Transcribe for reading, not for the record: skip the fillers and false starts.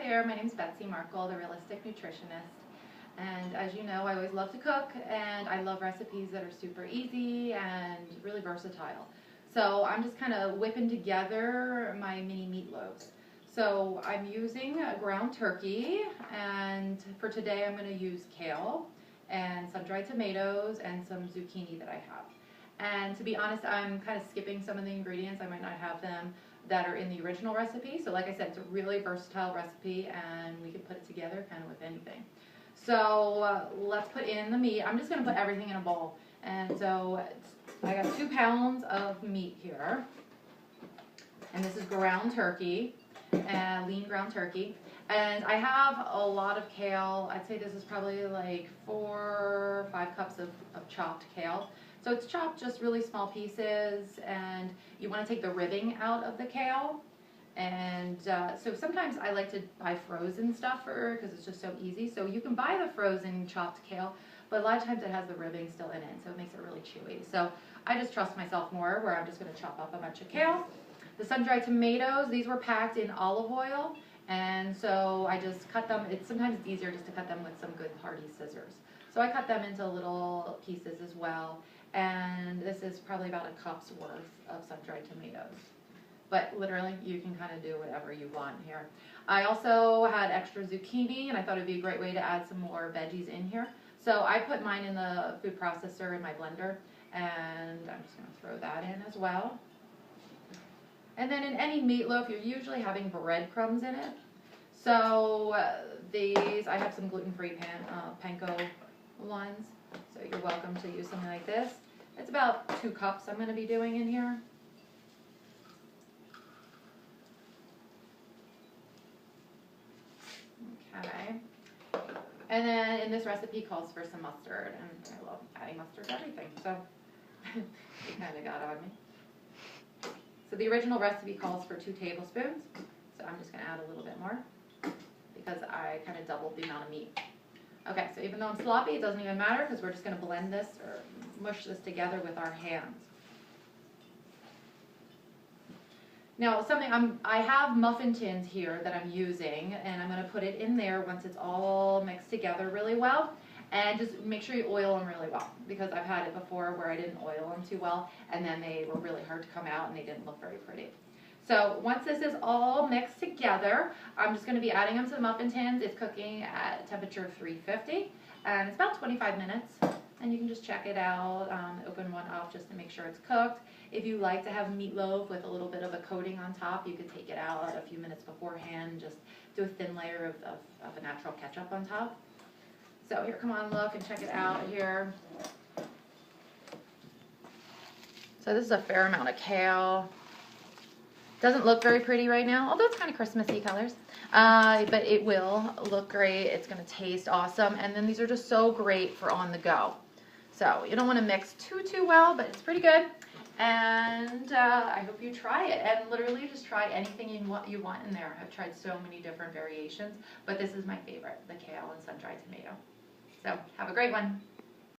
there, my name is Betsy Markle, the Realistic Nutritionist. And as you know, I always love to cook, and I love recipes that are super easy and really versatile. So I'm just kind of whipping together my mini meatloaves. So I'm using a ground turkey, and for today I'm going to use kale and some dried tomatoes and some zucchini that I have. And to be honest, I'm kind of skipping some of the ingredients. I might not have them that are in the original recipe. So like I said, it's a really versatile recipe, and we can put it together kind of with anything. So let's put in the meat. I'm just going to put everything in a bowl. And so I got 2 pounds of meat here. And this is ground turkey, lean ground turkey. And I have a lot of kale. I'd say this is probably like 4 or 5 cups of chopped kale. So it's chopped just really small pieces, and you want to take the ribbing out of the kale. And so sometimes I like to buy frozen stuff because it's just so easy. So you can buy the frozen chopped kale, but a lot of times it has the ribbing still in it, so it makes it really chewy. So I just trust myself more, where I'm just going to chop up a bunch of kale. The sun-dried tomatoes, these were packed in olive oil, and so I just cut them. Sometimes it's easier just to cut them with some good hardy scissors. So I cut them into little pieces as well. And this is probably about a cup's worth of sun-dried tomatoes. But literally, you can kind of do whatever you want here. I also had extra zucchini, and I thought it would be a great way to add some more veggies in here. So I put mine in the food processor in my blender, and I'm just going to throw that in as well. And then in any meatloaf, you're usually having breadcrumbs in it. So these, I have some gluten-free panko ones. So you're welcome to use something like this. It's about 2 cups I'm going to be doing in here. Okay. And then in this recipe calls for some mustard, and I love adding mustard to everything, so it kind of got on me. So the original recipe calls for 2 tablespoons, so I'm just going to add a little bit more because I kind of doubled the amount of meat. Okay, so even though I'm sloppy, it doesn't even matter because we're just going to blend this or mush this together with our hands. Now, I have muffin tins here that I'm using, and I'm going to put it in there once it's all mixed together really well. And just make sure you oil them really well, because I've had it before where I didn't oil them too well, and then they were really hard to come out and they didn't look very pretty. So once this is all mixed together, I'm just going to be adding them to the muffin tins. It's cooking at temperature 350, and it's about 25 minutes. And you can just check it out, open one up just to make sure it's cooked. If you like to have meatloaf with a little bit of a coating on top, you could take it out a few minutes beforehand and just do a thin layer of a natural ketchup on top. So here, come on, look and check it out here. So this is a fair amount of kale. Doesn't look very pretty right now, although it's kind of Christmassy colors. But it will look great. It's going to taste awesome. And then these are just so great for on the go. So you don't want to mix too well, but it's pretty good. And I hope you try it. And literally just try anything you want in there. I've tried so many different variations, but this is my favorite, the kale and sun-dried tomato. So have a great one.